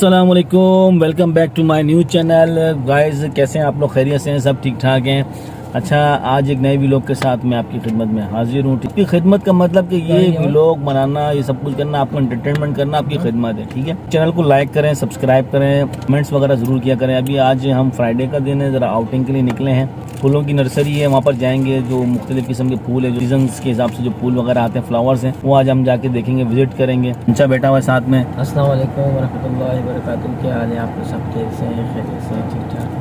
अस्सलाम वालेकुम, welcome back to my new channel. Guys, कैसे हैं आप लोग? खैरियत से हैं? सब ठीक ठाक हैं? अच्छा, आज एक नए व्लॉग के साथ मैं आपकी खिदमत में हाजिर हूँ। इसकी खिदमत का मतलब कि ये व्लॉग बनाना, ये सब कुछ करना, आपको एंटरटेनमेंट करना आपकी खिदमत है, ठीक है। चैनल को लाइक करें, सब्सक्राइब करें, कमेंट्स वगैरह ज़रूर किया करें। अभी आज हम फ्राइडे का दिन है, ज़रा आउटिंग के लिए निकले हैं। फूलों की नर्सरी है, वहाँ पर जाएंगे। जो मुख्तलिफ किस्म के फूल है, जो सीजन्स के हिसाब से जो फूल वगैरह आते हैं, फ्लावर्स हैं, वो आज हम जाके देखेंगे, विजिट करेंगे। अच्छा बेटा हुआ साथ में। अस्सलाम वालेकुम वरहमतुल्लाहि वबरकातुहू। क्या हाल है? आप लोग सब ठीक से हैं? खैरियत से हैं? ठीक ठाक?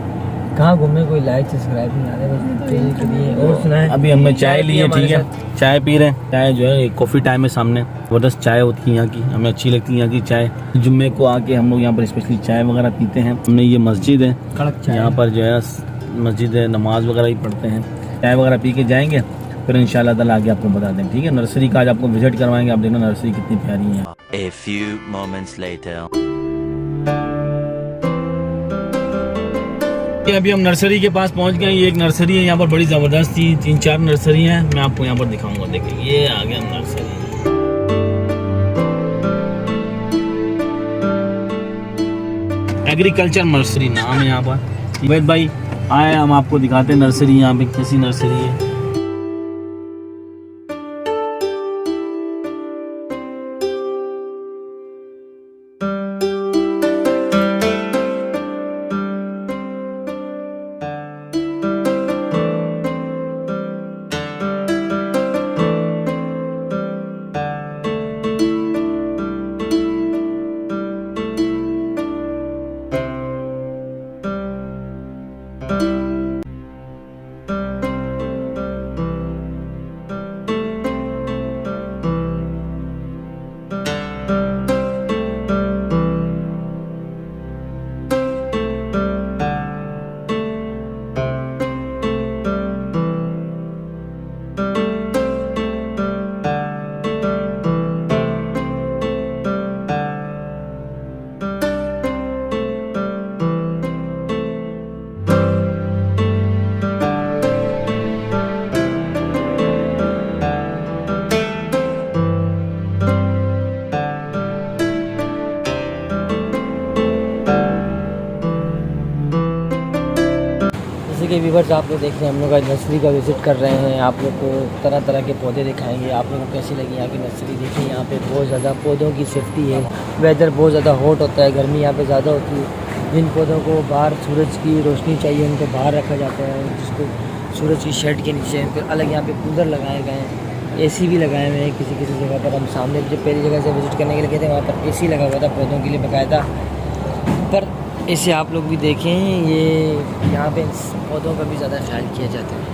कहाँ घूमने? कोई लाइक सब्सक्राइब नहीं आ रहा है के लिए। और सुनाए, अभी हमने चाय ली है, ठीक है। चाय पी रहे हैं। चाय जो है कॉफ़ी टाइम है सामने, ज़बरदस्त चाय होती है यहाँ की, हमें अच्छी लगती है यहाँ की चाय। जुम्मे को आके हम लोग यहाँ पर स्पेशली चाय वगैरह पीते हैं। हमने ये मस्जिद है, यहाँ पर जो है मस्जिद है, नमाज वगैरह ही पढ़ते हैं। चाय वगैरह पी के जाएंगे, फिर इंशाल्लाह ताला आगे आपको बता दें, ठीक है। नर्सरी का आज आपको विजिट करवाएंगे। आप देखना नर्सरी कितनी प्यारी है। A few moments later. अभी हम नर्सरी के पास पहुंच गए। ये एक नर्सरी है, यहाँ पर बड़ी ज़बरदस्त थी, 3-4 नर्सरी हैं। मैं आपको यहाँ पर दिखाऊंगा। देखिए, ये आ गया नर्सरी। एग्रीकल्चर नर्सरी नाम है यहाँ पर। वैद भाई आए, हम आपको दिखाते हैं नर्सरी, यहाँ पे कैसी नर्सरी है। जैसे कि व्यूअर्स आप लोग देख रहे हैं, हम लोग आज नर्सरी का विज़िट कर रहे हैं। आप लोग को तरह तरह के पौधे दिखाएंगे। आप लोगों को कैसी लगी यहाँ की नर्सरी? देखिए, यहाँ पे बहुत ज़्यादा पौधों की सेफ्टी है। वेदर बहुत ज़्यादा हॉट होता है, गर्मी यहाँ पे ज़्यादा होती है। जिन पौधों को बाहर सूरज की रोशनी चाहिए, उनको बाहर रखा जाता है, जिसको सूरज की शेड के नीचे। फिर अलग यहाँ पर कूलर लगाए गए हैं, AC भी लगाए हुए हैं। किसी किसी जगह पर हम सामने जब पहली जगह से विज़िट करने के लिए गए थे, वहाँ पर AC लगा हुआ था पौधों के लिए बाकायदा। पर इसे आप लोग भी देखें, ये यहाँ पे पौधों का भी ज़्यादा ख्याल किया जाता है।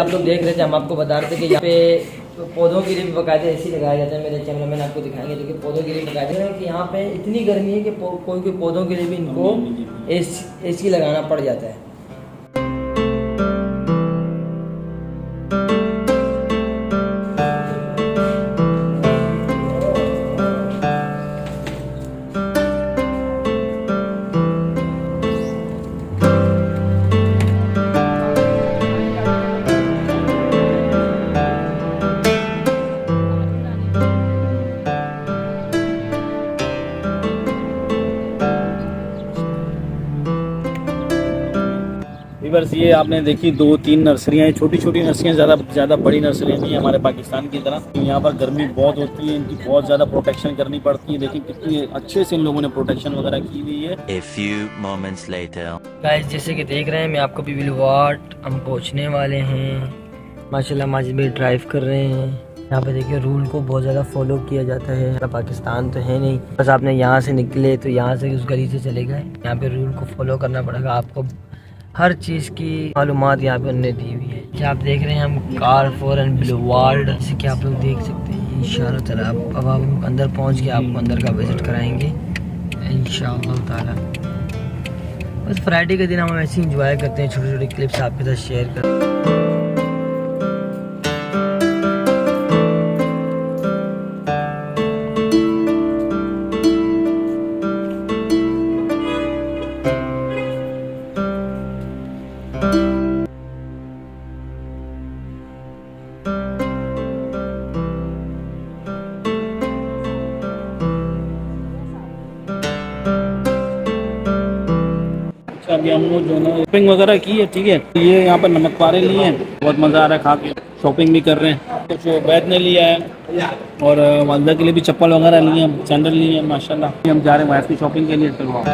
आप लोग देख रहे थे, हम आपको बता रहे थे कि यहाँ पे पौधों के लिए भी बाकायदा AC लगाया जाता है। मेरे कैमरामैन आपको दिखाएंगे। देखिए, पौधों के लिए बाकायदा है कि यहाँ पे इतनी गर्मी है कि कोई कोई पौधों के लिए भी इनको AC लगाना पड़ जाता है। बस ये आपने देखी 2-3 नर्सरियाँ हैं, छोटी छोटी नर्सरियाँ, ज़्यादा बड़ी नर्सरियाँ नहीं हमारे पाकिस्तान की तरह। यहाँ पर गर्मी बहुत होती है, इनकी बहुत ज़्यादा प्रोटेक्शन करनी पड़ती है। देखिए कितनी अच्छे से इन लोगों ने प्रोटेक्शन वगैरह की हुई है। A few moments later. Guys, जैसे कि देख रहे हैं, मैं आपको भी वाट हम पहुँचने वाले हैं। माशाल्लाह माजिद भाई ड्राइव कर रहे हैं। यहाँ पे देखिए, रूल को बहुत ज़्यादा फॉलो किया जाता है। पाकिस्तान तो है नहीं, बस आपने यहाँ से निकले तो यहाँ से उस गली से चले गए। यहाँ पे रूल को फॉलो करना पड़ेगा आपको। हर चीज़ की मालूमात यहाँ पे उन्होंने दी हुई है। क्या आप देख रहे हैं, हम कार फॉरन बुलेवार्ड, जैसे कि आप लोग देख सकते हैं। इंशाअल्लाह ताला। अब हम अंदर पहुंच के आपको अंदर का विज़िट कराएंगे इंशाअल्लाह ताला। बस फ्राइडे के दिन हम ऐसे ही इंजॉय करते हैं, छोटे छोटे क्लिप्स आपके साथ शेयर कर। अभी हम लोग जो है ना शॉपिंग वगैरह की है, ठीक है। ये यहाँ पर नमक पारे लिए हैं, बहुत मज़ा आ रहा है खा के। शॉपिंग भी कर रहे हैं, कुछ बैग ने लिया है और वालदा के लिए भी चप्पल वगैरह लिए हैं, सैंडल लिए हैं माशाल्लाह। हम जा रहे हैं वाइफ की शॉपिंग के लिए। चलो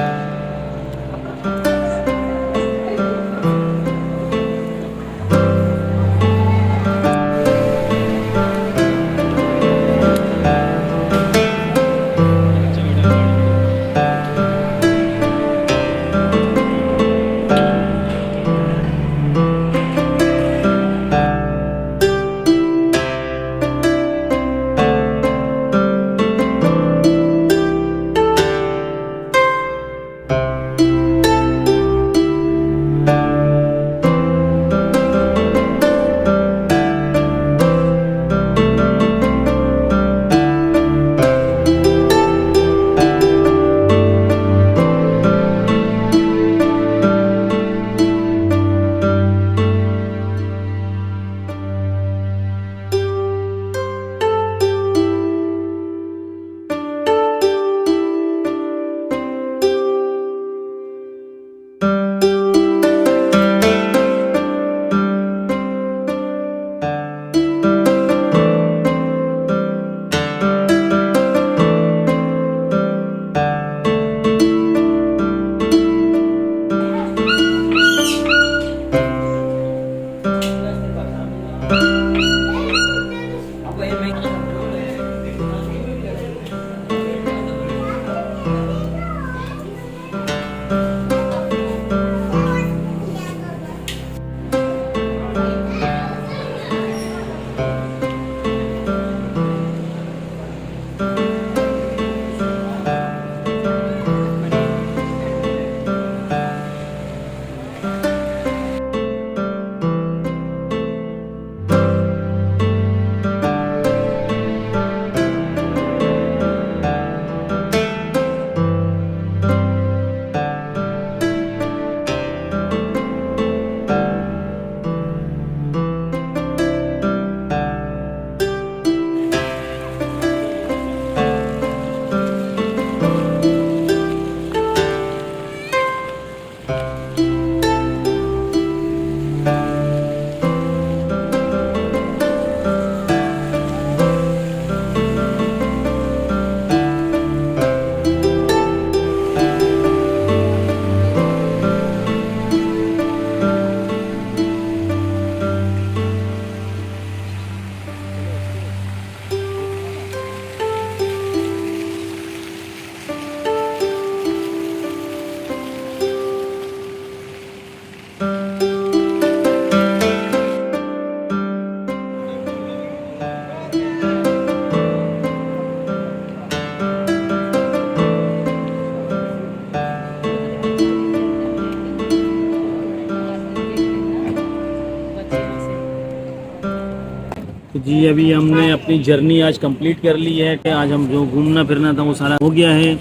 तो जी अभी हमने अपनी जर्नी आज कंप्लीट कर ली है। आज हम जो घूमना फिरना था वो सारा हो गया है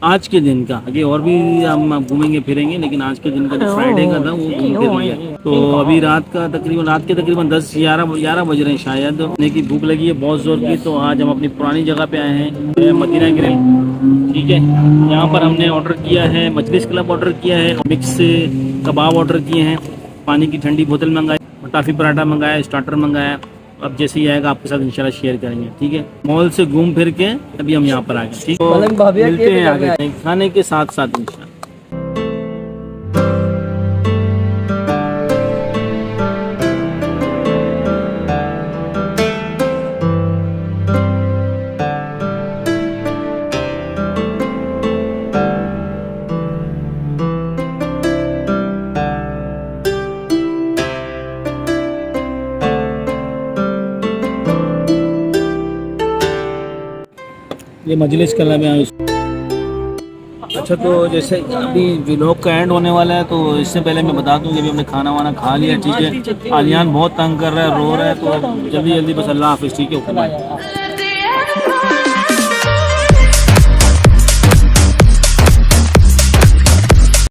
आज के दिन का। आगे और भी हम घूमेंगे फिरेंगे, लेकिन आज के दिन का जो फ्राइडे का था वो घूम फिर लिया। तो अभी रात के तकरीबन 10-11 बज रहे हैं शायद। खाने की भूख लगी है बहुत जोर की। तो आज हम अपनी पुरानी जगह पे आए हैं, मदीना ग्रिल, ठीक है। यहाँ पर हमने ऑर्डर किया है मजलिस क्लब, ऑर्डर किया है मिक्स कबाब, ऑर्डर किए हैं, पानी की ठंडी बोतल मंगाई, टाफी पराठा मंगाया, स्टार्टर मंगाया। अब जैसे ही आएगा आपके साथ इंशाल्लाह शेयर करेंगे, ठीक है। मॉल से घूम फिर के अभी हम यहाँ पर आ गए, ठीक है। मिलते हैं आगे खाने के साथ साथ इंशाल्लाह। ये मजलिस कला में आए। अच्छा, तो जैसे अभी व्लॉग का एंड होने वाला है, तो इससे पहले मैं बता दूं कि अभी हमने खाना वाना खा लिया, ठीक है। आलियान बहुत तंग कर रहा है, रो रहा है, तो जल्दी जल्दी बस अल्लाह हाफिज़, ठीक है।